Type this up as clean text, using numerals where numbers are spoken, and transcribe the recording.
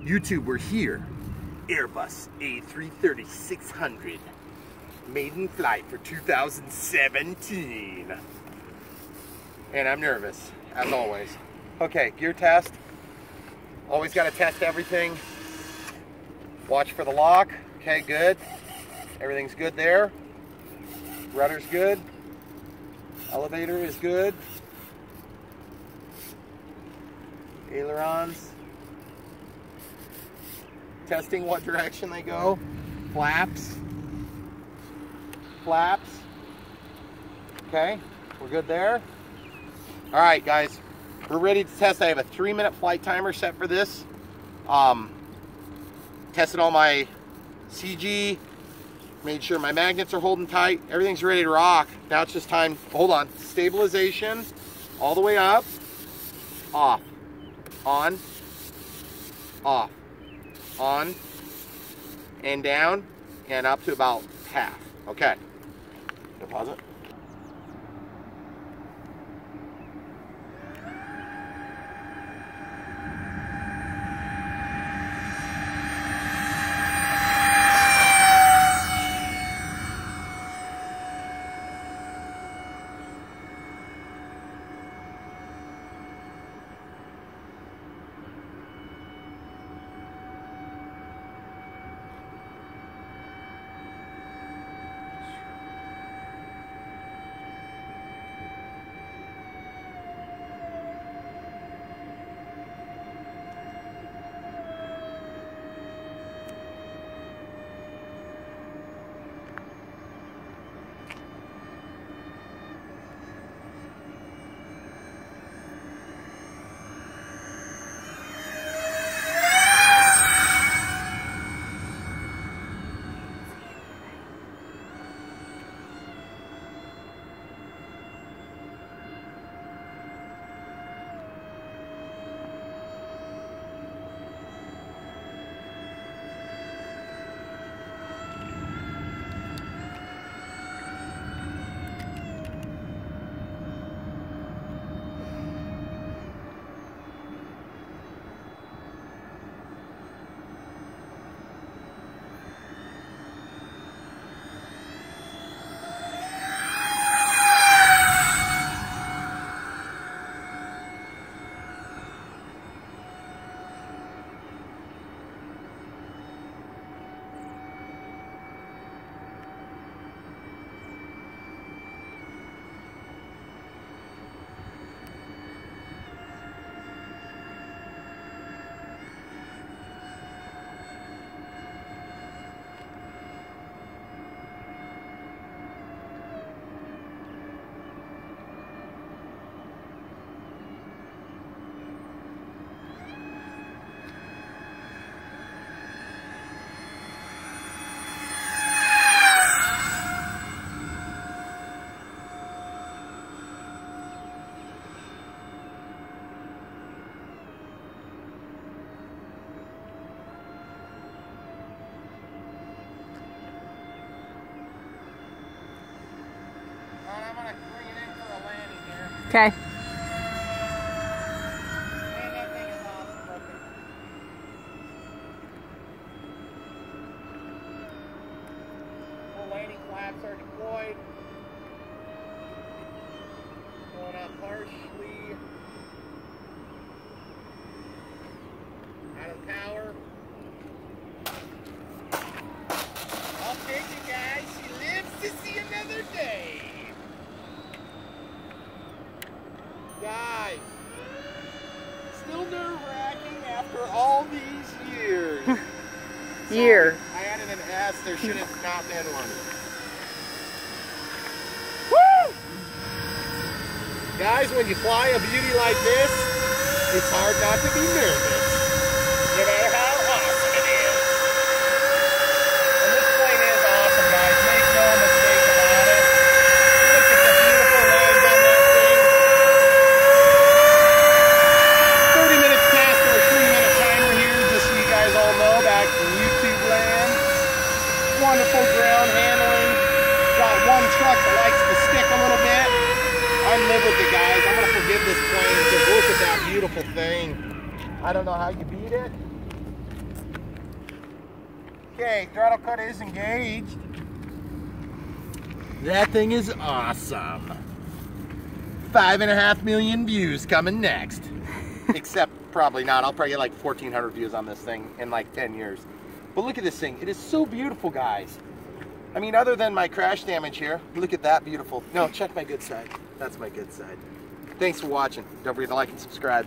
YouTube, we're here. Airbus A330-600. Maiden flight for 2017. And I'm nervous, as always. Okay, gear test. Always got to test everything. Watch for the lock. Okay, good. Everything's good there. Rudder's good. Elevator is good. Ailerons. Testing what direction they go. Flaps. Flaps. Okay, we're good there. All right, guys, we're ready to test. I have a 3-minute flight timer set for this. Tested all my CG, made sure my magnets are holding tight. Everything's ready to rock. Now it's just time, hold on, stabilization, all the way up, off, on, off, on, and down, and up to about half. Okay, pause it. Okay. Man, that thing is awesome looking. Full landing flaps are deployed. Going up partially. Out of power. I'll take it, guys. She lives to see another day. Guys, still nerve-wracking after all these years. Year. I added an S, there should have not been one. Woo! Guys, when you fly a beauty like this, it's hard not to be nervous. No matter how awesome it is. And this plane is awesome, guys. Make no mistake about it. Look at the beautiful legs on that thing. 30 minutes past our 3-minute timer here, just so you guys all know, back from YouTube land. Wonderful ground handling. Got one truck that likes to stick a little bit. I live with it, guys. I'm gonna forgive this plane because look at that beautiful thing. I don't know how you beat it. Okay, throttle cut is engaged. That thing is awesome. 5.5 million views coming next. Except probably not. I'll probably get like 1,400 views on this thing in like 10 years. But look at this thing. It is so beautiful, guys. I mean, other than my crash damage here, look at that beautiful. No, check my good side. That's my good side. Thanks for watching. Don't forget to like and subscribe.